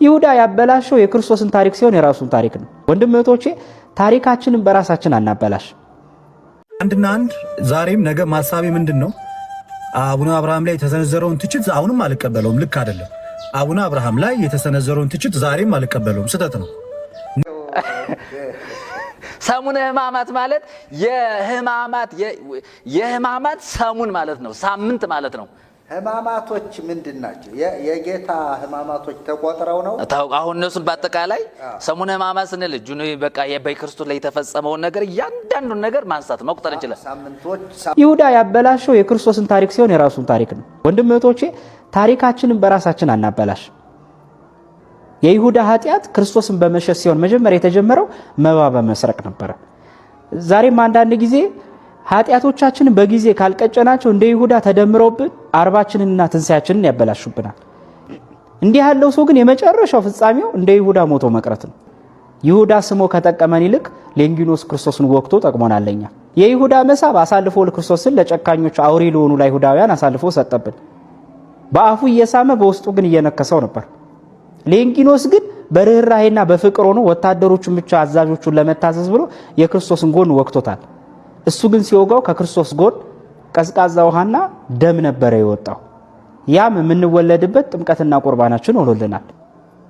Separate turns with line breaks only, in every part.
ይሁዳ ያበላሸው የክርስቶስን ታሪክ ሲሆን የራሱን ታሪክ ነው። ወንድም እህቶቼ ታሪካችንን በራሳችን አናበላሽ።
አንድና አንድ ዛሬም ነገ ማሳቤ ምንድነው? አቡነ አብርሃም ላይ የተሰነዘረውን ትችት አሁንም አልቀበለውም። ልክ አይደለም። አቡነ አብርሃም ላይ የተሰነዘረውን ትችት ዛሬም አልቀበለውም። ስህተት ነው።
ሰሙነ ሕማማት ማለት የሕማማት ሰሙን ማለት ነው። ሳምንት ማለት ነው።
ሕማማቶች ምንድናቸው? የጌታ ሕማማቶች ተቆጥረው ነው።
አሁን እነሱን በአጠቃላይ ሰሙነ ሕማማት ስንል እጁን በቃ በክርስቶስ ላይ የተፈጸመውን ነገር እያንዳንዱን ነገር ማንሳት መቁጠር እንችላለን።
ይሁዳ ያበላሸው የክርስቶስን ታሪክ ሲሆን የራሱን ታሪክ ነው። ወንድም እህቶቼ ታሪካችንን በራሳችን አናበላሽ። የይሁዳ ኃጢአት ክርስቶስን በመሸሽ ሲሆን መጀመሪያ የተጀመረው መባ በመስረቅ ነበር። ዛሬም አንዳንድ ጊዜ ኃጢአቶቻችንን በጊዜ ካልቀጨናቸው እንደ ይሁዳ ተደምረውብን አርባችንንና ትንሳያችንን ያበላሹብናል። እንዲህ ያለው ሰው ግን የመጨረሻው ፍጻሜው እንደ ይሁዳ ሞቶ መቅረት ነው። ይሁዳ ስሞ ከጠቀመን ይልቅ ሌንጊኖስ ክርስቶስን ወቅቶ ጠቅሞናለኛ። የይሁዳ መሳብ አሳልፎ ለክርስቶስን ለጨካኞች አውሬ ለሆኑ ለይሁዳውያን አሳልፎ ሰጠብን። በአፉ እየሳመ በውስጡ ግን እየነከሰው ነበር። ሌንጊኖስ ግን በርህራሄና በፍቅር ሆኖ ወታደሮቹን ብቻ አዛዦቹን ለመታዘዝ ብሎ የክርስቶስን ጎን ወቅቶታል። እሱ ግን ሲወጋው ከክርስቶስ ጎን ቀዝቃዛ ውሃና ደም ነበር የወጣው። ያም የምንወለድበት ጥምቀትና ቁርባናችን ሆኖልናል።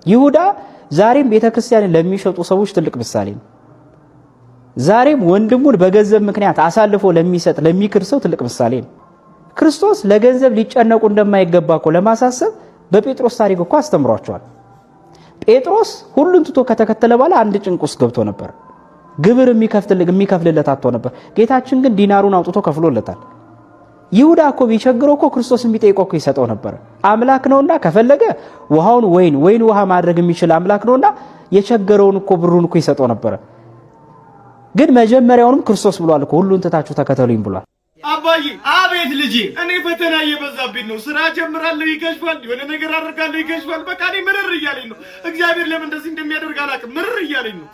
ይሁዳ ዛሬም ቤተክርስቲያንን ለሚሸጡ ሰዎች ትልቅ ምሳሌ ነው። ዛሬም ወንድሙን በገንዘብ ምክንያት አሳልፎ ለሚሰጥ ለሚክር ሰው ትልቅ ምሳሌ ነው። ክርስቶስ ለገንዘብ ሊጨነቁ እንደማይገባ እኮ ለማሳሰብ በጴጥሮስ ታሪክ እኮ አስተምሯቸዋል። ጴጥሮስ ሁሉን ትቶ ከተከተለ በኋላ አንድ ጭንቅ ውስጥ ገብቶ ነበር። ግብር የሚከፍልለት አጥቶ ነበር። ጌታችን ግን ዲናሩን አውጥቶ ከፍሎለታል። ይሁዳ እኮ ቢቸግረው እኮ ክርስቶስን ቢጠይቀው እኮ ይሰጠው ነበር። አምላክ ነውና ከፈለገ ውሃውን ወይን ውሃ ማድረግ የሚችል አምላክ ነውና የቸገረውን እኮ ብሩን እኮ ይሰጠው ነበር። ግን መጀመሪያውንም ክርስቶስ ብሏል እኮ ሁሉን ትታችሁ ተከተሉኝ ብሏል።
አባዬ አቤት ልጄ፣ እኔ ፈተና እየበዛብኝ ነው። ስራ ጀምራለሁ ይገሽፋል፣ የሆነ ነገር አደርጋለሁ ይገሽፋል። በቃ እኔ ምርር እያለኝ ነው። እግዚአብሔር ለምን እንደዚህ እንደሚያደርግ አላውቅም። ምርር እያለኝ ነው።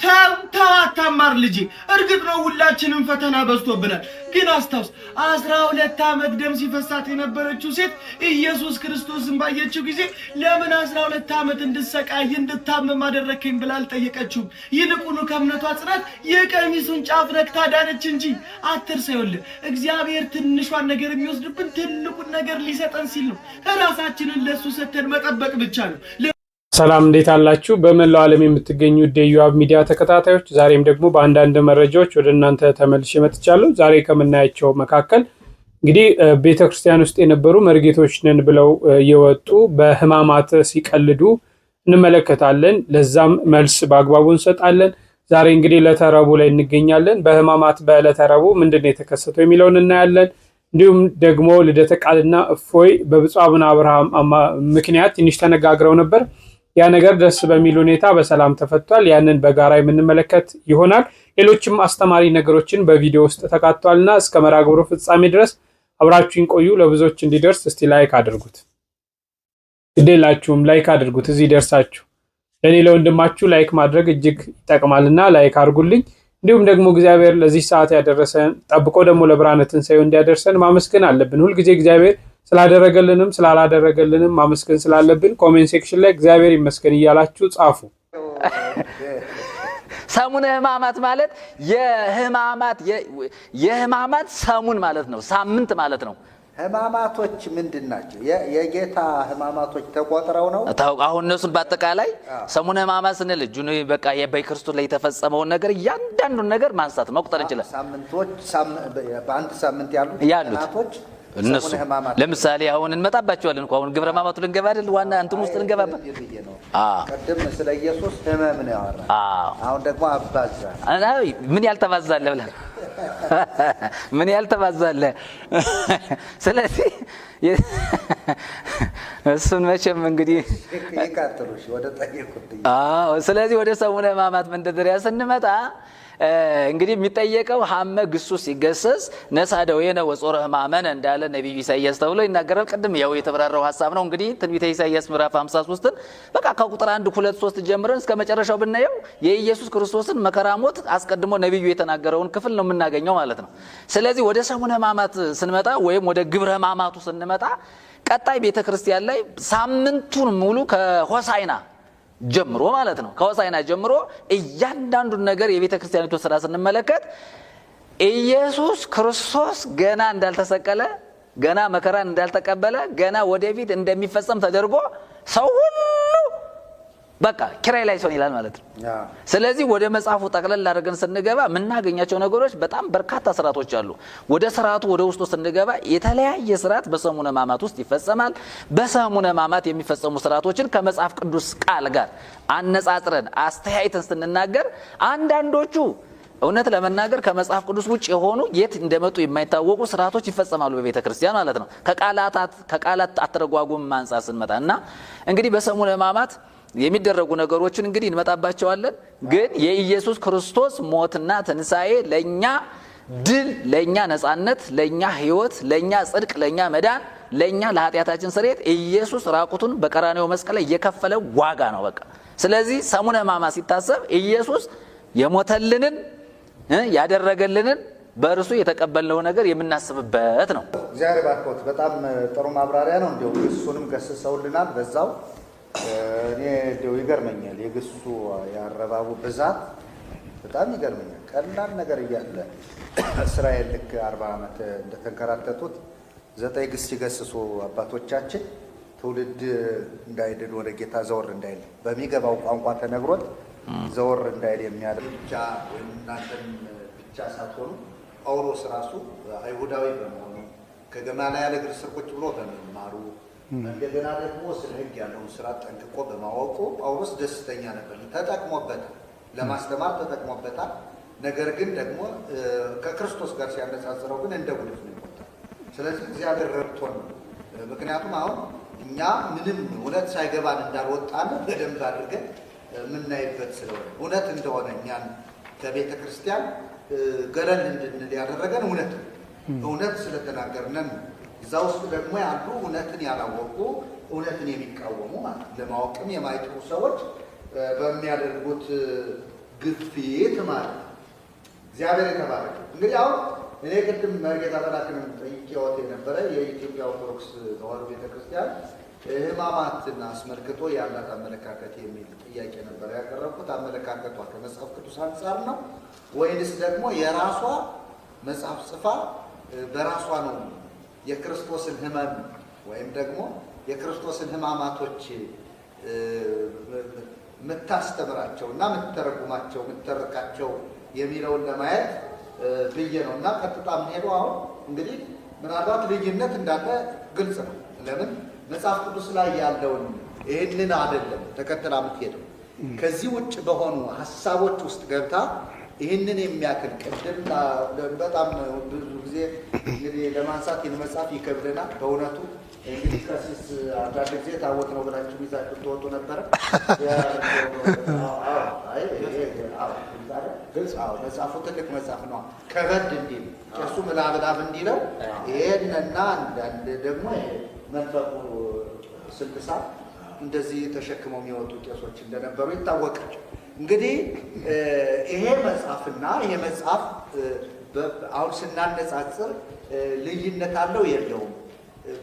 ተው አታማር ልጄ። እርግጥ ነው ሁላችንም ፈተና በዝቶብናል። ግን አስታውስ 12 ዓመት ደም ሲፈሳት የነበረችው ሴት ኢየሱስ ክርስቶስን ባየችው ጊዜ ለምን 12 ዓመት እንድሰቃይ እንድታመም አደረከኝ ብላ አልጠየቀችውም። ይልቁኑ ከእምነቷ ጽናት የቀሚሱን ጫፍ ነክታ ዳነች እንጂ። አትርሳ፣ ይኸውልህ እግዚአብሔር ትንሿን ነገር የሚወስድብን ትልቁን ነገር ሊሰጠን ሲል ነው። ራሳችንን ለሱ ሰተን መጠበቅ ብቻ ነው።
ሰላም እንዴት አላችሁ? በመላው ዓለም የምትገኙ የዮአብ ሚዲያ ተከታታዮች፣ ዛሬም ደግሞ በአንዳንድ መረጃዎች ወደ እናንተ ተመልሼ መጥቻለሁ። ዛሬ ከምናያቸው መካከል እንግዲህ ቤተክርስቲያን ውስጥ የነበሩ መርጌቶች ነን ብለው የወጡ በሕማማት ሲቀልዱ እንመለከታለን። ለዛም መልስ በአግባቡ እንሰጣለን። ዛሬ እንግዲህ ለተረቡ ላይ እንገኛለን። በሕማማት በለተረቡ ምንድነው የተከሰተው የሚለውን እናያለን። እንዲሁም ደግሞ ልደተ ቃልና እፎይ በብፁዕ አቡነ አብርሃም ምክንያት ትንሽ ተነጋግረው ነበር። ያ ነገር ደስ በሚል ሁኔታ በሰላም ተፈቷል። ያንን በጋራ የምንመለከት ይሆናል። ሌሎችም አስተማሪ ነገሮችን በቪዲዮ ውስጥ ተካቷልና እስከ መርሐ ግብሩ ፍጻሜ ድረስ አብራችሁን ቆዩ። ለብዙዎች እንዲደርስ እስቲ ላይክ አድርጉት። ግዴላችሁም ላይክ አድርጉት። እዚህ ደርሳችሁ ለኔ ለወንድማችሁ ላይክ ማድረግ እጅግ ይጠቅማልና ላይክ አድርጉልኝ። እንዲሁም ደግሞ እግዚአብሔር ለዚህ ሰዓት ያደረሰን ጠብቆ ደግሞ ለብርሃነ ትንሣኤው እንዲያደርሰን ማመስገን አለብን። ሁሉ ጊዜ እግዚአብሔር ስላደረገልንም ስላላደረገልንም ማመስገን ስላለብን ኮሜንት ሴክሽን ላይ እግዚአብሔር ይመስገን እያላችሁ ጻፉ።
ሰሙነ ሕማማት ማለት የሕማማት ሰሙን ማለት ነው። ሳምንት ማለት ነው።
ሕማማቶች ምንድናቸው? የጌታ ሕማማቶች ተቆጥረው ነው።
አሁን እነሱን በአጠቃላይ ሰሙነ ሕማማት ስንል እጁን በቃ በክርስቶስ ላይ የተፈጸመውን ነገር እያንዳንዱን ነገር ማንሳት መቁጠር እንችላለን።
ሳምንቶች በአንድ ሳምንት ያሉት ቀናቶች
እነሱ ለምሳሌ አሁን እንመጣባቸዋለን እኮ አሁን ግብረ ሕማማቱ ልንገባ አይደል? ዋና እንትን ውስጥ ልንገባበት።
ቀደም ስለ ኢየሱስ ሕመም ነው ያወራል። አሁን ደግሞ አባዛ
ምን ያልተባዛለ ብለህ ምን ያልተባዛለ። ስለዚህ እሱን መቼም እንግዲህ
ይካተሉሽ ወደ ጠየቁት።
ስለዚህ ወደ ሰሙነ ሕማማት መንደርደሪያ ስንመጣ እንግዲህ የሚጠየቀው ሐመ ግሱስ ሲገሰስ ነሳደው የነ ወጾረ ሕማመን እንዳለ ነብዩ ኢሳይያስ ተብሎ ይናገራል። ቅድም ያው የተብራራው ሐሳብ ነው። እንግዲህ ትንቢተ ኢሳይያስ ምዕራፍ 53ን በቃ ከቁጥር 1 2 3 ጀምረን እስከ መጨረሻው ብናየው የኢየሱስ ክርስቶስን መከራ ሞት አስቀድሞ ነብዩ የተናገረውን ክፍል ነው የምናገኘው ማለት ነው። ስለዚህ ወደ ሰሙነ ሕማማት ስንመጣ ወይም ወደ ግብረ ሕማማቱ ስንመጣ ቀጣይ ቤተክርስቲያን ላይ ሳምንቱን ሙሉ ከሆሳዕና ጀምሮ ማለት ነው። ከሆሳዕና ጀምሮ እያንዳንዱን ነገር የቤተ ክርስቲያኒቱ ስራ ስንመለከት ኢየሱስ ክርስቶስ ገና እንዳልተሰቀለ፣ ገና መከራን እንዳልተቀበለ፣ ገና ወደፊት እንደሚፈጸም ተደርጎ ሰው ሁሉ በቃ ኪራይ ላይ ሲሆን ይላል ማለት ነው። ስለዚህ ወደ መጽሐፉ ጠቅለል አድርገን ስንገባ የምናገኛቸው ነገሮች በጣም በርካታ ስርዓቶች አሉ። ወደ ስርዓቱ ወደ ውስጡ ስንገባ የተለያየ ስርዓት በሰሙነ ሕማማት ውስጥ ይፈጸማል። በሰሙነ ሕማማት የሚፈጸሙ ስርዓቶችን ከመጽሐፍ ቅዱስ ቃል ጋር አነጻጽረን አስተያይተን ስንናገር አንዳንዶቹ እውነት ለመናገር ከመጽሐፍ ቅዱስ ውጭ የሆኑ የት እንደመጡ የማይታወቁ ስርዓቶች ይፈጸማሉ በቤተ ክርስቲያን ማለት ነው። ከቃላት አተረጓጉም አንፃር ስንመጣና እንግዲህ በሰሙነ ሕማማት የሚደረጉ ነገሮችን እንግዲህ እንመጣባቸዋለን። ግን የኢየሱስ ክርስቶስ ሞትና ትንሣኤ ለኛ ድል፣ ለኛ ነጻነት፣ ለኛ ህይወት፣ ለኛ ጽድቅ፣ ለኛ መዳን፣ ለኛ ለኃጢአታችን ስርየት ኢየሱስ ራቁቱን በቀራንዮ መስቀል ላይ የከፈለ ዋጋ ነው በቃ። ስለዚህ ሰሙነ ሕማማት ሲታሰብ ኢየሱስ የሞተልንን ያደረገልንን በእርሱ የተቀበልነው ነገር የምናስብበት ነው።
እግዚአብሔር ባርኮት። በጣም ጥሩ ማብራሪያ ነው። እንዲሁ እሱንም ገስጸውልናል በዛው። እኔ እንዲሁ ይገርመኛል የግሱ ያረባቡ ብዛት በጣም ይገርመኛል። ቀላል ነገር እያለ እስራኤል ልክ 40 ዓመት እንደተንከራተቱት 9 ግስ ሲገስሱ አባቶቻችን ትውልድ እንዳይድን ወደ ጌታ ዘወር እንዳይል በሚገባው ቋንቋ ተነግሮት ዘወር እንዳይል የሚያደርግ ብቻ ወይም እናንተም ብቻ ሳትሆኑ ጳውሎስ ራሱ አይሁዳዊ በመሆኑ ከገማልያል እግር ስር ቁጭ ብሎ በመማሩ እንደገና ደግሞ ስለ ሕግ ያለውን ስራ ጠንቅቆ በማወቁ ጳውሎስ ደስተኛ ነበር። ተጠቅሞበታል፣ ለማስተማር ተጠቅሞበታል። ነገር ግን ደግሞ ከክርስቶስ ጋር ሲያነጻጽረው ግን እንደ ጉድፍ ነው ይቆጠራል። ስለዚህ እግዚአብሔር ረድቶን ነው። ምክንያቱም አሁን እኛ ምንም እውነት ሳይገባን እንዳልወጣን በደንብ አድርገን የምናይበት ስለሆነ እውነት እንደሆነ እኛን ከቤተ ክርስቲያን ገለል እንድንል ያደረገን እውነት ስለተናገርነን እዛ ውስጥ ደግሞ ያሉ እውነትን ያላወቁ እውነትን የሚቃወሙ ማለት ለማወቅም የማይጥሩ ሰዎች በሚያደርጉት ግፊት ማለት እግዚአብሔር የተባረከ። እንግዲህ አሁን እኔ ቅድም መርጌታ መላክንም ጠይቄዎት የነበረ የኢትዮጵያ ኦርቶዶክስ ተዋሕዶ ቤተክርስቲያን ሕማማትን አስመልክቶ ያላት አመለካከት የሚል ጥያቄ ነበር ያቀረብኩት። አመለካከቷ ከመጽሐፍ ቅዱስ አንጻር ነው ወይንስ ደግሞ የራሷ መጽሐፍ ጽፋ በራሷ ነው የክርስቶስን ሕመም ወይም ደግሞ የክርስቶስን ሕማማቶች የምታስተምራቸው እና የምትተረጉማቸው የምትተርካቸው የሚለውን ለማየት ብዬ ነው። እና ቀጥታ የምንሄደው አሁን እንግዲህ ምናልባት ልዩነት እንዳለ ግልጽ ነው። ለምን መጽሐፍ ቅዱስ ላይ ያለውን ይህንን አይደለም ተከትላ የምትሄደው ከዚህ ውጭ በሆኑ ሀሳቦች ውስጥ ገብታ ይህንን የሚያክል ቅድም በጣም ብዙ ጊዜ እንግዲህ ለማንሳት ይህን መጽሐፍ ይከብደናል በእውነቱ። እንግዲህ ቀሲስ አንዳንድ ጊዜ ታቦት ነው ብላችሁ ይዛችሁ ትወጡ ነበረ። ግልጽ መጽሐፉ ትልቅ መጽሐፍ ነው። ከበድ እንዲል ቄሱ ምላብላብ እንዲለው ይሄንና አንዳንድ ደግሞ መንፈቁ ስንክሳር እንደዚህ ተሸክመው የሚወጡ ቄሶች እንደነበሩ ይታወቃል። እንግዲህ ይሄ መጽሐፍና ይሄ መጽሐፍ አሁን ስናነጻጽር ልዩነት አለው የለውም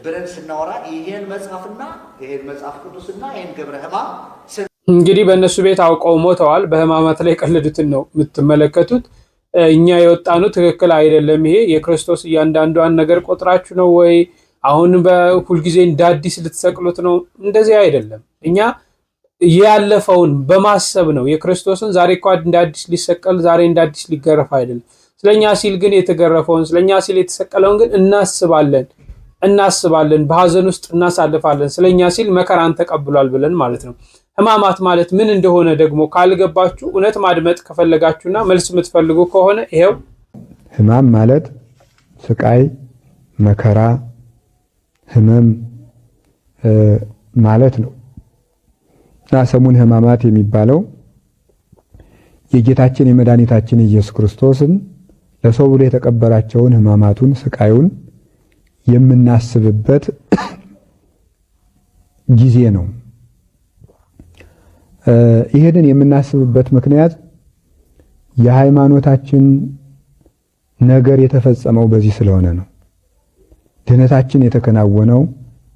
ብለን ስናወራ ይሄን መጽሐፍና ይሄን መጽሐፍ ቅዱስና ይሄን ገብረ ሕማም
እንግዲህ በእነሱ ቤት አውቀው ሞተዋል። በሕማማት ላይ ቀልዱትን ነው የምትመለከቱት። እኛ የወጣኑ ትክክል አይደለም። ይሄ የክርስቶስ እያንዳንዷን ነገር ቆጥራችሁ ነው ወይ አሁን በሁልጊዜ እንደ አዲስ ልትሰቅሉት ነው? እንደዚህ አይደለም። እኛ ያለፈውን በማሰብ ነው የክርስቶስን ዛሬ እኮ እንደ አዲስ ሊሰቀል ዛሬ እንደ አዲስ ሊገረፍ አይደለም። ስለኛ ሲል ግን የተገረፈውን ስለኛ ሲል የተሰቀለውን ግን እናስባለን፣ በሐዘን ውስጥ እናሳልፋለን። ስለኛ ሲል መከራን ተቀብሏል ብለን ማለት ነው። ሕማማት ማለት ምን እንደሆነ ደግሞ ካልገባችሁ እውነት ማድመጥ ከፈለጋችሁና መልስ የምትፈልጉ ከሆነ ይሄው
ሕማም ማለት ስቃይ፣ መከራ፣ ሕመም ማለት ነው። እና ሰሙነ ሕማማት የሚባለው የጌታችን የመድኃኒታችን ኢየሱስ ክርስቶስን ለሰው ብሎ የተቀበላቸውን ሕማማቱን ስቃዩን የምናስብበት ጊዜ ነው። ይሄንን የምናስብበት ምክንያት የሃይማኖታችን ነገር የተፈጸመው በዚህ ስለሆነ ነው። ድህነታችን የተከናወነው፣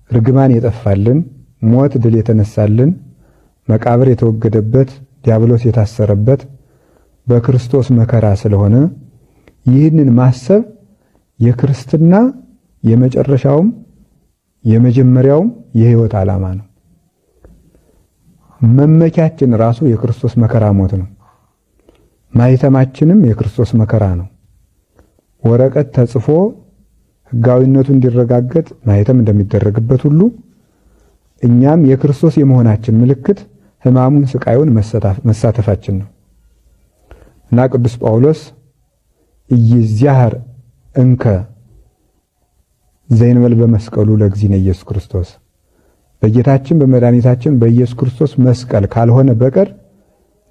ርግማን የጠፋልን፣ ሞት ድል የተነሳልን መቃብር የተወገደበት ዲያብሎስ የታሰረበት በክርስቶስ መከራ ስለሆነ ይህንን ማሰብ የክርስትና የመጨረሻውም የመጀመሪያውም የህይወት ዓላማ ነው። መመኪያችን ራሱ የክርስቶስ መከራ ሞት ነው። ማይተማችንም የክርስቶስ መከራ ነው። ወረቀት ተጽፎ ህጋዊነቱ እንዲረጋገጥ ማይተም እንደሚደረግበት ሁሉ እኛም የክርስቶስ የመሆናችን ምልክት ሕማሙን ስቃዩን መሳተፋችን ነው እና ቅዱስ ጳውሎስ ኢይዝያር እንከ ዘይንበል በመስቀሉ ለእግዚእነ ኢየሱስ ክርስቶስ በጌታችን በመድኃኒታችን በኢየሱስ ክርስቶስ መስቀል ካልሆነ በቀር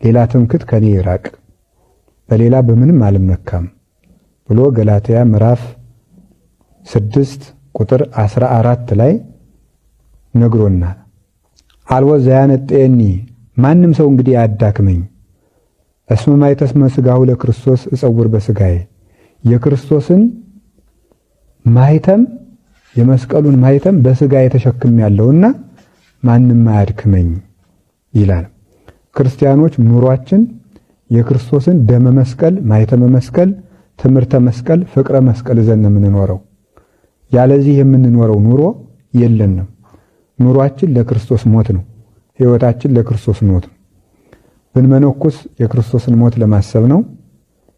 ሌላ ትምክህት ከኔ ይራቅ፣ በሌላ በምንም አልመካም ብሎ ገላትያ ምዕራፍ 6 ቁጥር 14 ላይ ነግሮናል። አልወ ዘያነጤኒ ማንም ሰው እንግዲህ አያዳክመኝ እስመ ማይተስመ ሥጋሁ ለክርስቶስ እጸውር በሥጋዬ የክርስቶስን ማይተም የመስቀሉን ማይተም በሥጋዬ ተሸክሜያለሁና ማንም አያድክመኝ ይላል። ክርስቲያኖች ኑሯችን የክርስቶስን ደመ መስቀል፣ ማይተመ መስቀል፣ ትምህርተ መስቀል፣ ፍቅረ መስቀል ይዘን የምንኖረው። ያለዚህ የምንኖረው ኑሮ የለንም። ኑሯችን ለክርስቶስ ሞት ነው። ሕይወታችን ለክርስቶስ ሞት ነው። ብንመነኩስ የክርስቶስን ሞት ለማሰብ ነው።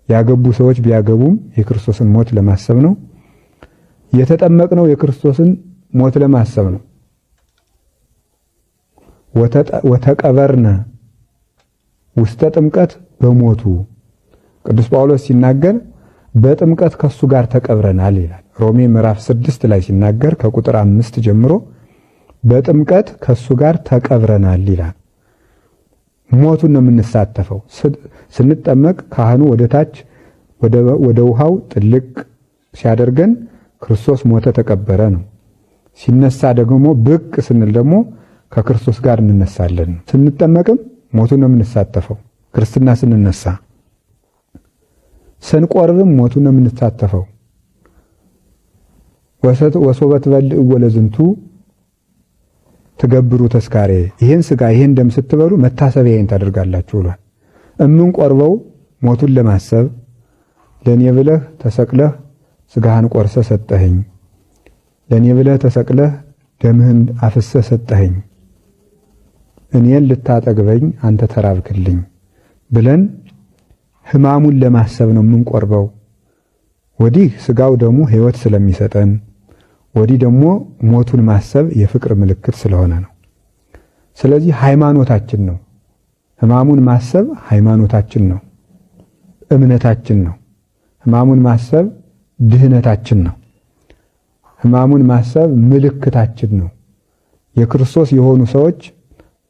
ያገቡ ሰዎች ቢያገቡም የክርስቶስን ሞት ለማሰብ ነው። የተጠመቅነው የክርስቶስን ሞት ለማሰብ ነው። ወተቀበርነ ውስተ ጥምቀት በሞቱ ቅዱስ ጳውሎስ ሲናገር በጥምቀት ከሱ ጋር ተቀብረናል ይላል። ሮሜ ምዕራፍ 6 ላይ ሲናገር ከቁጥር 5 ጀምሮ በጥምቀት ከሱ ጋር ተቀብረናል ይላል። ሞቱን ነው የምንሳተፈው። ስንጠመቅ ካህኑ ወደ ታች ወደ ውሃው ጥልቅ ሲያደርገን ክርስቶስ ሞተ ተቀበረ ነው። ሲነሳ ደግሞ ብቅ ስንል ደግሞ ከክርስቶስ ጋር እንነሳለን። ስንጠመቅም ሞቱን ነው የምንሳተፈው። ክርስትና ስንነሳ ስንቆርብም ሞቱን ነው የምንሳተፈው። ወሶበ ትበልዑ ወለዝንቱ ትገብሩ ተስካሬ ይሄን ስጋ ይሄን ደም ስትበሉ መታሰቢያዬን ታደርጋላችሁ ብሏል። እምንቆርበው ሞቱን ለማሰብ ለኔ ብለህ ተሰቅለህ ስጋህን ቆርሰ ሰጠኸኝ፣ ለኔ ብለህ ተሰቅለህ ደምህን አፍሰ ሰጠኸኝ፣ እኔን ልታጠግበኝ አንተ ተራብክልኝ ብለን ሕማሙን ለማሰብ ነው የምንቆርበው። ወዲህ ስጋው ደግሞ ሕይወት ስለሚሰጠን ወዲህ ደግሞ ሞቱን ማሰብ የፍቅር ምልክት ስለሆነ ነው። ስለዚህ ሃይማኖታችን ነው። ሕማሙን ማሰብ ሃይማኖታችን ነው፣ እምነታችን ነው። ሕማሙን ማሰብ ድህነታችን ነው። ሕማሙን ማሰብ ምልክታችን ነው። የክርስቶስ የሆኑ ሰዎች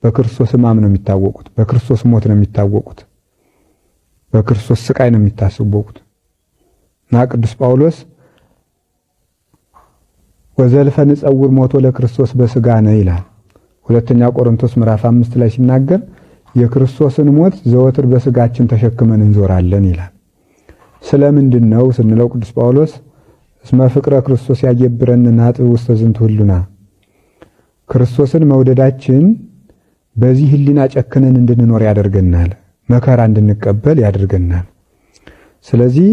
በክርስቶስ ሕማም ነው የሚታወቁት፣ በክርስቶስ ሞት ነው የሚታወቁት፣ በክርስቶስ ስቃይ ነው የሚታሰቡት እና ቅዱስ ጳውሎስ ወዘልፈ ንጸውር ሞቶ ለክርስቶስ በሥጋነ ይላል። ሁለተኛ ቆሮንቶስ ምዕራፍ 5 ላይ ሲናገር የክርስቶስን ሞት ዘወትር በሥጋችን ተሸክመን እንዞራለን ይላል። ስለምንድን ነው ስንለው ቅዱስ ጳውሎስ እስመ ፍቅረ ክርስቶስ ያገብረን ናጥብ ውስተ ዝንቱ ህሉና ክርስቶስን መውደዳችን በዚህ ህሊና ጨክነን እንድንኖር ያደርገናል፣ መከራ እንድንቀበል ያደርገናል። ስለዚህ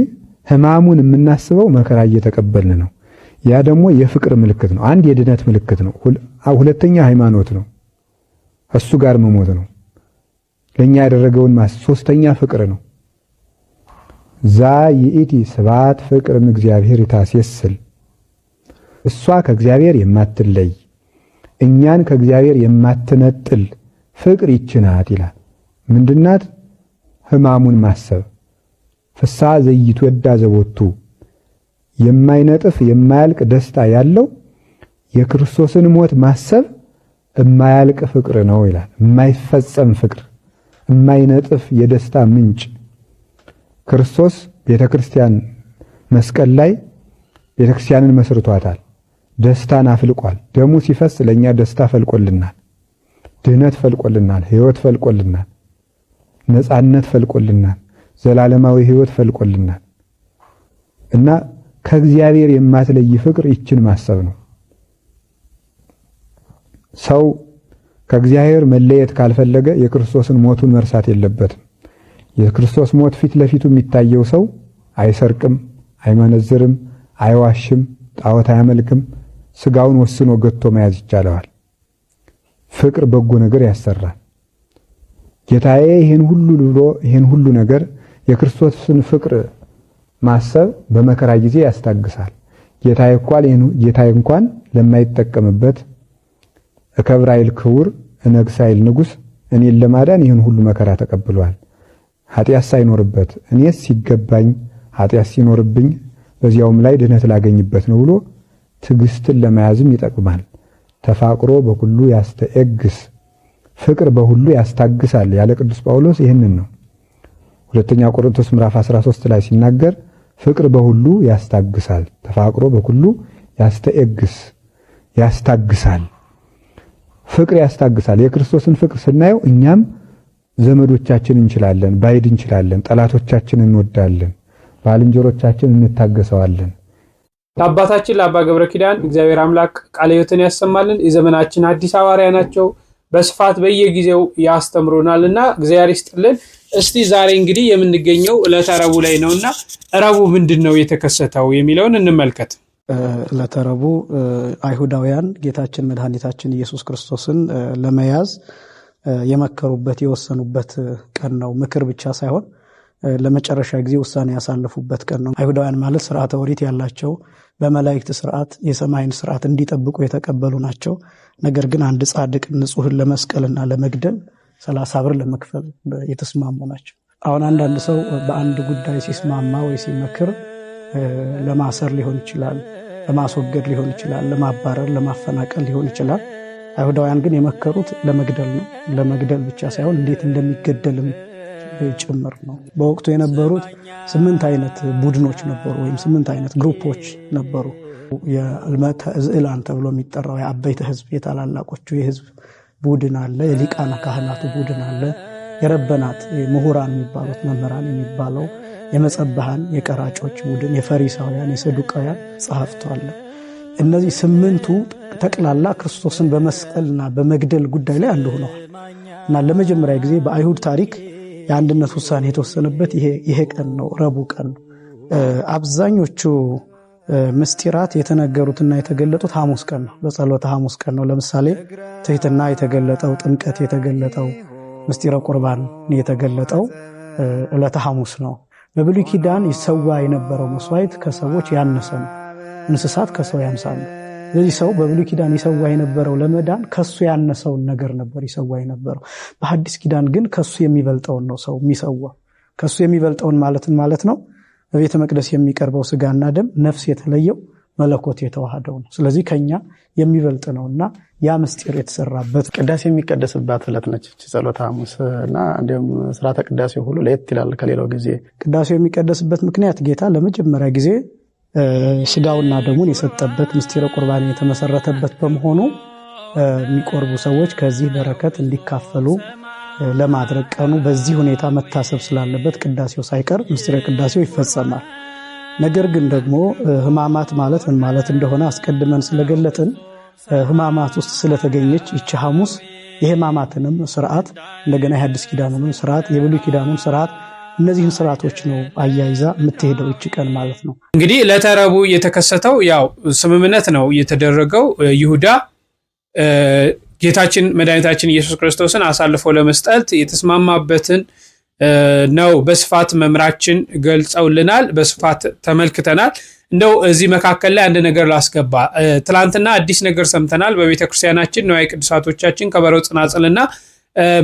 ሕማሙን የምናስበው መከራ እየተቀበልን ነው። ያ ደግሞ የፍቅር ምልክት ነው። አንድ የድነት ምልክት ነው። ሁለተኛ ሃይማኖት ነው። እሱ ጋር መሞት ነው። ለኛ ያደረገውን ሶስተኛ ፍቅር ነው። ዛ ይእቲ ስብሐት ፍቅርም እግዚአብሔር ይታስየስል እሷ ከእግዚአብሔር የማትለይ እኛን ከእግዚአብሔር የማትነጥል ፍቅር ይችናት ይላል። ምንድናት? ሕማሙን ማሰብ ፍስሐ ዘይትወዳ ዘቦቱ የማይነጥፍ የማያልቅ ደስታ ያለው የክርስቶስን ሞት ማሰብ የማያልቅ ፍቅር ነው ይላል። የማይፈጸም ፍቅር፣ የማይነጥፍ የደስታ ምንጭ ክርስቶስ ቤተክርስቲያን መስቀል ላይ ቤተክርስቲያንን መስርቷታል። ደስታን አፍልቋል። ደሙ ሲፈስ ለኛ ደስታ ፈልቆልናል፣ ድህነት ፈልቆልናል፣ ሕይወት ፈልቆልናል፣ ነፃነት ፈልቆልናል፣ ዘላለማዊ ሕይወት ፈልቆልናል እና ከእግዚአብሔር የማትለይ ፍቅር ይችን ማሰብ ነው። ሰው ከእግዚአብሔር መለየት ካልፈለገ የክርስቶስን ሞቱን መርሳት የለበትም። የክርስቶስ ሞት ፊት ለፊቱ የሚታየው ሰው አይሰርቅም፣ አይመነዝርም፣ አይዋሽም፣ ጣዖት አያመልክም። ስጋውን ወስኖ ገቶ መያዝ ይቻለዋል። ፍቅር በጎ ነገር ያሰራል። ጌታዬ ይሄን ሁሉ ብሎ ይሄን ሁሉ ነገር የክርስቶስን ፍቅር ማሰብ በመከራ ጊዜ ያስታግሳል። ጌታዬ እንኳን ለማይጠቀምበት እከብራይል ክቡር እነግሳይል ንጉስ እኔን ለማዳን ይሄን ሁሉ መከራ ተቀብሏል። ኃጢአት ሳይኖርበት እኔስ ሲገባኝ ኃጢአት ሲኖርብኝ በዚያውም ላይ ድነት ላገኝበት ነው ብሎ ትዕግስትን ለመያዝም ይጠቅማል። ተፋቅሮ በሁሉ ያስተኤግስ ፍቅር በሁሉ ያስታግሳል ያለ ቅዱስ ጳውሎስ ይህንን ነው። ሁለተኛ ቆሮንቶስ ምዕራፍ 13 ላይ ሲናገር ፍቅር በሁሉ ያስታግሳል፣ ተፋቅሮ በሁሉ ያስተኤግስ ያስታግሳል። ፍቅር ያስታግሳል። የክርስቶስን ፍቅር ስናየው እኛም ዘመዶቻችን እንችላለን፣ ባይድ እንችላለን፣ ጠላቶቻችን እንወዳለን፣ ባልንጀሮቻችን እንታገሰዋለን።
ለአባታችን ለአባ ገብረ ኪዳን እግዚአብሔር አምላክ ቃለ ሕይወትን ያሰማልን። የዘመናችን አዲስ ሐዋርያ ናቸው። በስፋት በየጊዜው ያስተምሩናልና እግዚአብሔር ይስጥልን። እስቲ ዛሬ እንግዲህ የምንገኘው ዕለተ ረቡዕ ላይ ነውና ረቡዕ ምንድነው የተከሰተው የሚለውን እንመልከት።
ዕለተ ረቡዕ አይሁዳውያን ጌታችን መድኃኒታችን ኢየሱስ ክርስቶስን ለመያዝ የመከሩበት የወሰኑበት ቀን ነው። ምክር ብቻ ሳይሆን ለመጨረሻ ጊዜ ውሳኔ ያሳለፉበት ቀን ነው። አይሁዳውያን ማለት ሥርዓተ ኦሪት ያላቸው በመላእክት ሥርዓት የሰማይን ሥርዓት እንዲጠብቁ የተቀበሉ ናቸው። ነገር ግን አንድ ጻድቅ ንጹሕን ለመስቀልና ለመግደል 30 ብር ለመክፈል የተስማሙ ናቸው። አሁን አንዳንድ ሰው በአንድ ጉዳይ ሲስማማ ወይ ሲመክር ለማሰር ሊሆን ይችላል፣ ለማስወገድ ሊሆን ይችላል፣ ለማባረር ለማፈናቀል ሊሆን ይችላል። አይሁዳውያን ግን የመከሩት ለመግደል ነው። ለመግደል ብቻ ሳይሆን እንዴት እንደሚገደልም ጭምር ነው። በወቅቱ የነበሩት 8 አይነት ቡድኖች ነበሩ፣ ወይም 8 አይነት ግሩፖች ነበሩ። የእልመተ እዝዕላን ተብሎ የሚጠራው የአበይተ ሕዝብ የታላላቆቹ የሕዝብ ቡድን አለ። የሊቃነ ካህናቱ ቡድን አለ። የረበናት ምሁራን የሚባሉት መምህራን የሚባለው የመጸባሃን የቀራጮች ቡድን፣ የፈሪሳውያን የሰዱቃውያን ጸሐፍቱ አለ። እነዚህ 8ቱ ጠቅላላ ክርስቶስን በመስቀልና በመግደል ጉዳይ ላይ አንድ ሆነዋል እና ለመጀመሪያ ጊዜ በአይሁድ ታሪክ የአንድነት ውሳኔ የተወሰነበት ይሄ ቀን ነው፣ ረቡዕ ቀን ነው። አብዛኞቹ ምስጢራት የተነገሩትና የተገለጡት ሐሙስ ቀን ነው፣ በጸሎተ ሐሙስ ቀን ነው። ለምሳሌ ትሕትና የተገለጠው፣ ጥምቀት የተገለጠው፣ ምስጢረ ቁርባን የተገለጠው ዕለተ ሐሙስ ነው። በብሉይ ኪዳን ይሰዋ የነበረው መስዋዕት ከሰዎች ያነሰ ነው፣ እንስሳት ከሰው ያንሳሉ። ስለዚህ ሰው በብሉይ ኪዳን ይሰዋ የነበረው ለመዳን ከሱ ያነሰውን ነገር ነበር ይሰዋ የነበረው። በሐዲስ ኪዳን ግን ከሱ የሚበልጠውን ነው ሰው የሚሰዋው። ከሱ የሚበልጠውን ማለት ነው በቤተ መቅደስ የሚቀርበው ስጋና ደም ነፍስ የተለየው መለኮት የተዋሃደው ነው። ስለዚህ ከኛ የሚበልጥ ነውና ያ ምስጢር የተሰራበት
ቅዳሴ የሚቀደስባት ዕለት ነች ጸሎተ ሐሙስ እና እንዲሁም ስርዓተ ቅዳሴ ሁሉ ለየት ይላል ከሌላው ጊዜ።
ቅዳሴው የሚቀደስበት ምክንያት ጌታ ለመጀመሪያ ጊዜ ስጋውና ደሙን የሰጠበት ምስጢረ ቁርባን የተመሰረተበት በመሆኑ የሚቆርቡ ሰዎች ከዚህ በረከት እንዲካፈሉ ለማድረግ ቀኑ በዚህ ሁኔታ መታሰብ ስላለበት ቅዳሴው ሳይቀር ምስጢረ ቅዳሴው ይፈጸማል። ነገር ግን ደግሞ ሕማማት ማለት ምን ማለት እንደሆነ አስቀድመን ስለገለጥን ሕማማት ውስጥ ስለተገኘች ይቺ ሐሙስ የሕማማትንም ስርዓት እንደገና የሐዲስ ኪዳኑን ስርዓት የብሉይ ኪዳኑን ስርዓት እነዚህን ስርዓቶች ነው አያይዛ የምትሄደው ይቺ ቀን ማለት ነው።
እንግዲህ ዕለተ ረቡዕ የተከሰተው ያው ስምምነት ነው የተደረገው። ይሁዳ ጌታችን መድኃኒታችን ኢየሱስ ክርስቶስን አሳልፎ ለመስጠት የተስማማበትን ነው በስፋት መምራችን ገልጸውልናል፣ በስፋት ተመልክተናል። እንደው እዚህ መካከል ላይ አንድ ነገር ላስገባ። ትላንትና አዲስ ነገር ሰምተናል። በቤተክርስቲያናችን ንዋየ ቅዱሳቶቻችን ከበሮ፣ ጽናጽልና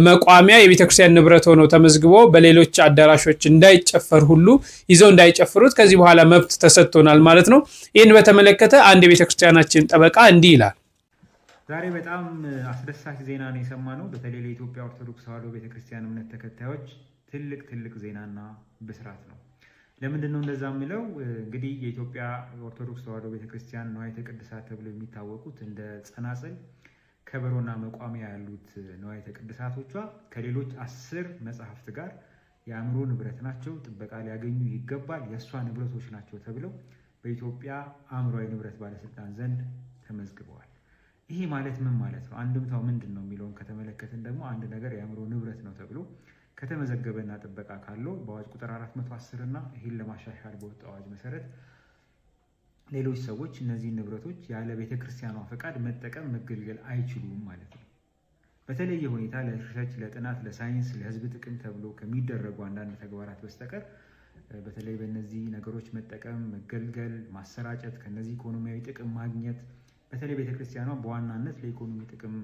መቋሚያ የቤተክርስቲያን ንብረት ሆኖ ተመዝግቦ በሌሎች አዳራሾች እንዳይጨፈር ሁሉ ይዘው እንዳይጨፍሩት ከዚህ በኋላ መብት ተሰጥቶናል ማለት ነው። ይህን በተመለከተ አንድ የቤተክርስቲያናችን ጠበቃ እንዲህ ይላል።
ዛሬ በጣም አስደሳች ዜና ነው የሰማነው። በተለይ ለኢትዮጵያ ኦርቶዶክስ ተዋሕዶ ቤተክርስቲያን እምነት ተከታዮች ትልቅ ዜናና ብስራት ነው። ለምንድን ነው እንደዛ የሚለው? እንግዲህ የኢትዮጵያ ኦርቶዶክስ ተዋሕዶ ቤተክርስቲያን ንዋየ ቅድሳት ተብሎ የሚታወቁት እንደ ጸናጽል፣ ከበሮና መቋሚያ ያሉት ንዋየ ቅድሳቶቿ ከሌሎች 10 መጽሐፍት ጋር የአእምሮ ንብረት ናቸው፣ ጥበቃ ሊያገኙ ይገባል፣ የእሷ ንብረቶች ናቸው ተብለው በኢትዮጵያ አእምሯዊ ንብረት ባለስልጣን ዘንድ ተመዝግበዋል። ይሄ ማለት ምን ማለት ነው? አንድምታው ምንድን ነው የሚለውን ከተመለከትን ደግሞ አንድ ነገር የአእምሮ ንብረት ነው ተብሎ ከተመዘገበና ጥበቃ ካለው በአዋጅ ቁጥር 410 እና ይህን ለማሻሻል በወጣ አዋጅ መሰረት ሌሎች ሰዎች እነዚህ ንብረቶች ያለ ቤተክርስቲያኗ ፈቃድ መጠቀም መገልገል አይችሉም ማለት ነው። በተለየ ሁኔታ ለሪሰርች፣ ለጥናት፣ ለሳይንስ፣ ለህዝብ ጥቅም ተብሎ ከሚደረጉ አንዳንድ ተግባራት በስተቀር በተለይ በእነዚህ ነገሮች መጠቀም፣ መገልገል፣ ማሰራጨት፣ ከነዚህ ኢኮኖሚያዊ ጥቅም ማግኘት በተለይ ቤተክርስቲያኗ በዋናነት ለኢኮኖሚ ጥቅም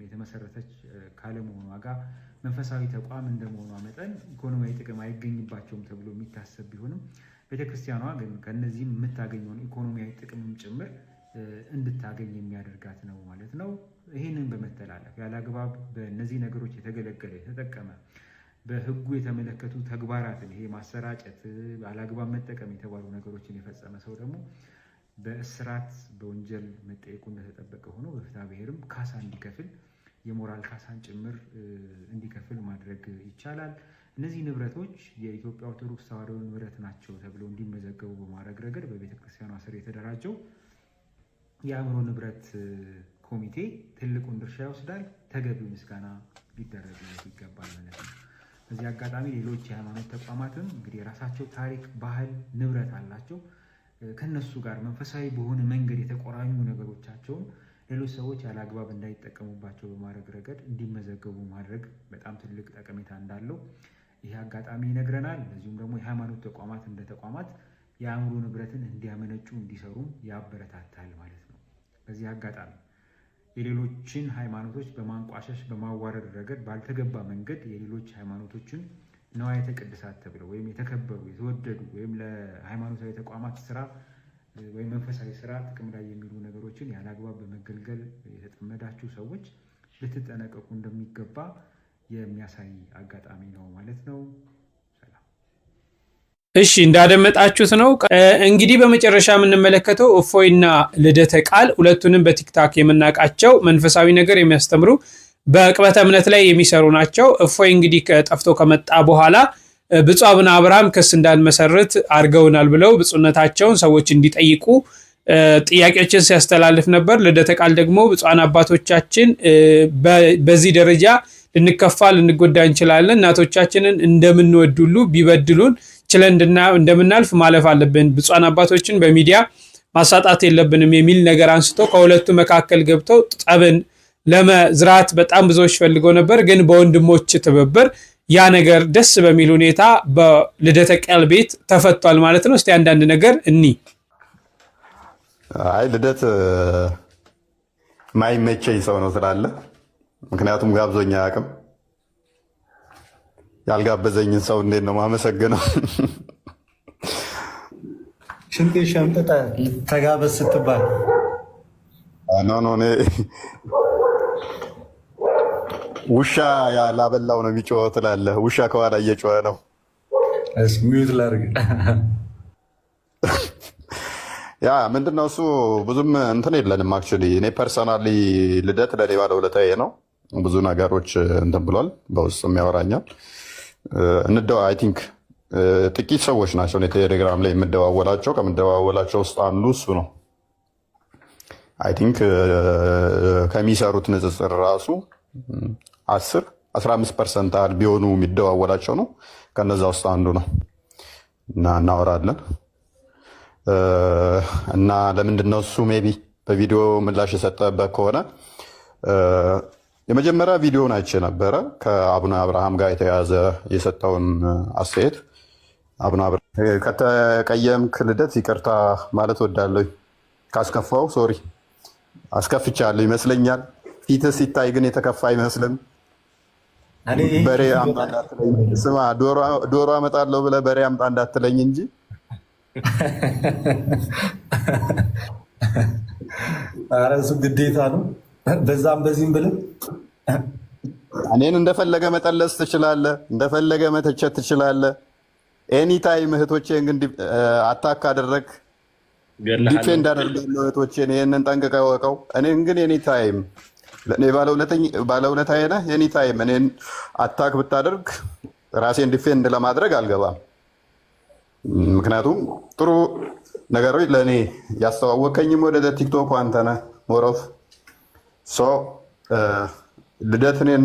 የተመሰረተች ካለመሆኗ ጋር መንፈሳዊ ተቋም እንደመሆኗ መጠን ኢኮኖሚያዊ ጥቅም አይገኝባቸውም ተብሎ የሚታሰብ ቢሆንም ቤተክርስቲያኗ ግን ከነዚህም የምታገኘውን ኢኮኖሚያዊ ጥቅምም ጭምር እንድታገኝ የሚያደርጋት ነው ማለት ነው። ይህንን በመተላለፍ ያለአግባብ በእነዚህ ነገሮች የተገለገለ የተጠቀመ በህጉ የተመለከቱ ተግባራትን ይሄ ማሰራጨት፣ ያለአግባብ መጠቀም የተባሉ ነገሮችን የፈጸመ ሰው ደግሞ በእስራት በወንጀል መጠየቁ እንደተጠበቀ ሆኖ በፍትሐ ብሔርም ካሳ እንዲከፍል የሞራል ካሳን ጭምር እንዲከፍል ማድረግ ይቻላል። እነዚህ ንብረቶች የኢትዮጵያ ኦርቶዶክስ ተዋሕዶ ንብረት ናቸው ተብለው እንዲመዘገቡ በማድረግ ረገድ በቤተክርስቲያኗ ስር የተደራጀው የአእምሮ ንብረት ኮሚቴ ትልቁን ድርሻ ይወስዳል። ተገቢው ምስጋና ሊደረግለት ይገባል ማለት ነው። በዚህ አጋጣሚ ሌሎች የሃይማኖት ተቋማትም እንግዲህ የራሳቸው ታሪክ፣ ባህል፣ ንብረት አላቸው። ከነሱ ጋር መንፈሳዊ በሆነ መንገድ የተቆራኙ ነገሮቻቸውን ሌሎች ሰዎች ያለ አግባብ እንዳይጠቀሙባቸው በማድረግ ረገድ እንዲመዘገቡ ማድረግ በጣም ትልቅ ጠቀሜታ እንዳለው ይህ አጋጣሚ ይነግረናል። እንደዚሁም ደግሞ የሃይማኖት ተቋማት እንደ ተቋማት የአእምሮ ንብረትን እንዲያመነጩ እንዲሰሩም ያበረታታል ማለት ነው። በዚህ አጋጣሚ የሌሎችን ሃይማኖቶች በማንቋሸሽ በማዋረድ ረገድ ባልተገባ መንገድ የሌሎች ሃይማኖቶችን ነዋያተ ቅድሳት ተብለው ወይም የተከበሩ የተወደዱ ወይም ለሃይማኖታዊ ተቋማት ስራ ወይም መንፈሳዊ ስራ ጥቅም ላይ የሚሉ ነገሮችን ያለ አግባብ በመገልገል የተጠመዳችሁ ሰዎች ልትጠነቀቁ እንደሚገባ የሚያሳይ አጋጣሚ ነው ማለት ነው።
እሺ እንዳደመጣችሁት ነው። እንግዲህ በመጨረሻ የምንመለከተው እፎይና ልደተ ቃል ሁለቱንም በቲክታክ የምናውቃቸው መንፈሳዊ ነገር የሚያስተምሩ በቅበተ እምነት ላይ የሚሰሩ ናቸው። እፎይ እንግዲህ ጠፍቶ ከመጣ በኋላ ብፁዕ አቡነ አብርሃም ክስ እንዳንመሰርት አድርገውናል ብለው ብፁዕነታቸውን ሰዎች እንዲጠይቁ ጥያቄዎችን ሲያስተላልፍ ነበር። ልደተ ቃል ደግሞ ብፁዓን አባቶቻችን በዚህ ደረጃ ልንከፋ ልንጎዳ እንችላለን፣ እናቶቻችንን እንደምንወድ ሁሉ ቢበድሉን ችለን እንደምናልፍ ማለፍ አለብን፣ ብፁዓን አባቶችን በሚዲያ ማሳጣት የለብንም የሚል ነገር አንስቶ ከሁለቱ መካከል ገብተው ጠብን ለመዝራት በጣም ብዙዎች ፈልገው ነበር። ግን በወንድሞች ትብብር ያ ነገር ደስ በሚል ሁኔታ በልደተ ቃል ቤት ተፈቷል ማለት ነው። እስቲ አንዳንድ ነገር
አይ ልደት ማይመቸኝ ሰው ነው ስላለ፣ ምክንያቱም ጋብዞኛ አያውቅም። ያልጋበዘኝን ሰው እንዴት ነው ማመሰግነው?
ሽንጤ ሸምጥጠ ተጋበዝ ስትባል
ኖ ውሻ ያላበላው ነው የሚጮኸው ትላለህ። ውሻ ከኋላ እየጮኸ ነው።
ሚዩት ላድርግ።
ያ ምንድነው እሱ ብዙም እንትን የለንም። አክቹዋሊ እኔ ፐርሰናሊ ልደት ለኔ ባለውለታዬ ነው። ብዙ ነገሮች እንትን ብሏል፣ በውስጥም ያወራኛል። አይ ቲንክ ጥቂት ሰዎች ናቸው እኔ ቴሌግራም ላይ የምደዋወላቸው። ከምደዋወላቸው ውስጥ አንዱ እሱ ነው። አይ ቲንክ ከሚሰሩት ንጽጽር ራሱ 10-15% ያህል ቢሆኑ የሚደዋወላቸው ነው። ከነዛ ውስጥ አንዱ ነው እና እናወራለን እና ለምንድነው እሱ ሜቢ በቪዲዮ ምላሽ የሰጠበት ከሆነ የመጀመሪያ ቪዲዮን አይቼ ነበረ ከአቡነ አብርሃም ጋር የተያዘ የሰጠውን አስተያየት። አቡነ አብርሃም ከተቀየምክ ልደት ይቅርታ ማለት ወዳለሁ። ካስከፋው ሶሪ አስከፍቻለሁ ይመስለኛል። ፊትህ ሲታይ ግን የተከፋ አይመስልም። በሬ አምጣ እንዳትለኝ፣ ስማ ዶሮ አመጣለሁ ብለህ በሬ አምጣ እንዳትለኝ እንጂ
ኧረ እሱ ግዴታ ነው። በዛም በዚህም ብለህ
እኔን እንደፈለገ መጠለስ ትችላለህ፣ እንደፈለገ መተቸት ትችላለህ። ኤኒታይም እህቶቼን ግን አታክ አደረግ ዲፌንድ አደርጋለሁ እህቶቼን። ይህንን ጠንቅቀህ እወቀው። እኔን ግን ኤኒታይም ለእኔ ባለውለታዬ ነህ። ኤኒታይም እኔን አታክ ብታደርግ ራሴን ዲፌንድ ለማድረግ አልገባም። ምክንያቱም ጥሩ ነገሮች ለእኔ ያስተዋወቀኝም ወደ ቲክቶክ አንተ ነህ ሞሮፍ። ልደት እኔን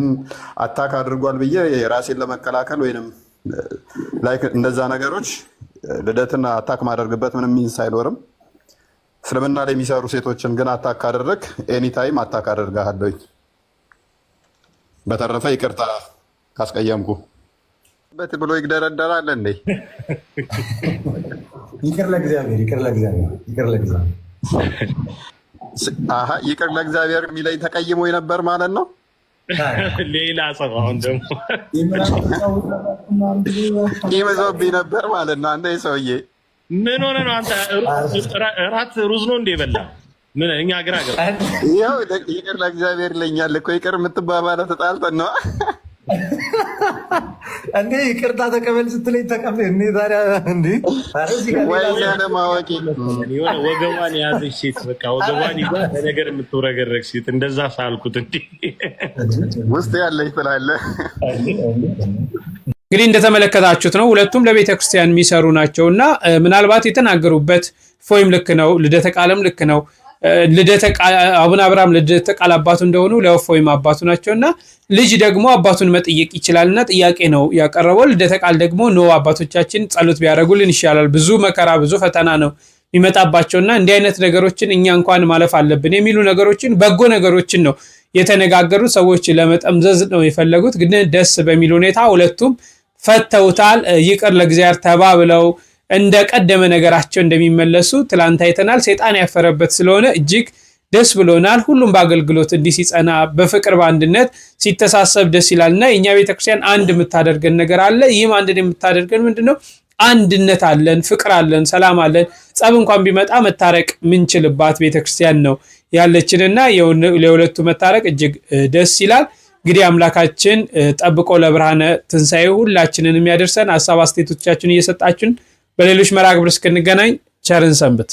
አታክ አድርጓል ብዬ የራሴን ለመከላከል ወይንም ላይክ እንደዛ ነገሮች ልደትን አታክ ማደርግበት ምንም ሚንስ አይኖርም። እስልምና ላይ የሚሰሩ ሴቶችን ግን አታክ ካደረግ ኤኒታይም አታክ አደርጋለሁኝ። በተረፈ ይቅርታ ካስቀየምኩ በት ብሎ ይግደረደራል እንዴ?
ይቅር ለእግዚአብሔር
ይቅር ለእግዚአብሔር የሚለኝ ተቀይሞ ነበር ማለት ነው።
ሌላ ሰው አሁን ደግሞ
ይመዘብኝ ነበር ማለት ነው። አንተ ሰውዬ
ምን ሆነ ነው አንተ? እራት ሩዝ ነው እንደ በላ ምን? እኛ ግራ ገባ።
ይኸው ይቅር ለእግዚአብሔር ይለኛል እኮ። ይቅር የምትባባለው ተጣልተን ነው
እንዴ? ይቅርታ ተቀበል ስትለኝ ተቀበል እንዴ? ታዲያ እንዴ
ወይ ያለ ማወቂ
የሆነ ወገቧን የያዘች ሴት በቃ ወገቧን ይዛ በነገር የምትወረገረግ ሴት እንደዛ ሳልኩት እንዴ
ውስጥ ያለች ትላለህ።
እንግዲህ እንደተመለከታችሁት ነው ሁለቱም ለቤተ ክርስቲያን የሚሰሩ ናቸውና ምናልባት የተናገሩበት ፎይም ልክ ነው፣ ልደተ ቃልም ልክ ነው። አቡነ አብርሃም ልደተ ቃል አባቱ እንደሆኑ ለእፎይም አባቱ ናቸውና ልጅ ደግሞ አባቱን መጠየቅ ይችላልና ጥያቄ ነው ያቀረበው። ልደተ ቃል ደግሞ ኖ አባቶቻችን ጸሎት ቢያደርጉልን ይሻላል፣ ብዙ መከራ ብዙ ፈተና ነው የሚመጣባቸውና እንዲህ አይነት ነገሮችን እኛ እንኳን ማለፍ አለብን የሚሉ ነገሮችን በጎ ነገሮችን ነው የተነጋገሩት። ሰዎች ለመጠምዘዝ ነው የፈለጉት፣ ግን ደስ በሚል ሁኔታ ሁለቱም ፈተውታል። ይቅር ለእግዚአብሔር ተባብለው እንደ ቀደመ ነገራቸው እንደሚመለሱ ትላንት አይተናል። ሰይጣን ያፈረበት ስለሆነ እጅግ ደስ ብሎናል። ሁሉም በአገልግሎት እንዲህ ሲጸና በፍቅር በአንድነት ሲተሳሰብ ደስ ይላልና የኛ ቤተክርስቲያን አንድ የምታደርገን ነገር አለ። ይህም አንድ የምታደርገን ምንድነው? አንድነት አለን፣ ፍቅር አለን፣ ሰላም አለን። ጸብ እንኳን ቢመጣ መታረቅ ምንችልባት ቤተክርስቲያን ነው ያለችንና ለሁለቱ መታረቅ እጅግ ደስ ይላል። እንግዲህ አምላካችን ጠብቆ ለብርሃነ ትንሣኤ ሁላችንን የሚያደርሰን። ሐሳብ አስተያየቶቻችሁን እየሰጣችሁን በሌሎች መርሃ ግብር እስክንገናኝ ቸርን ሰንብት።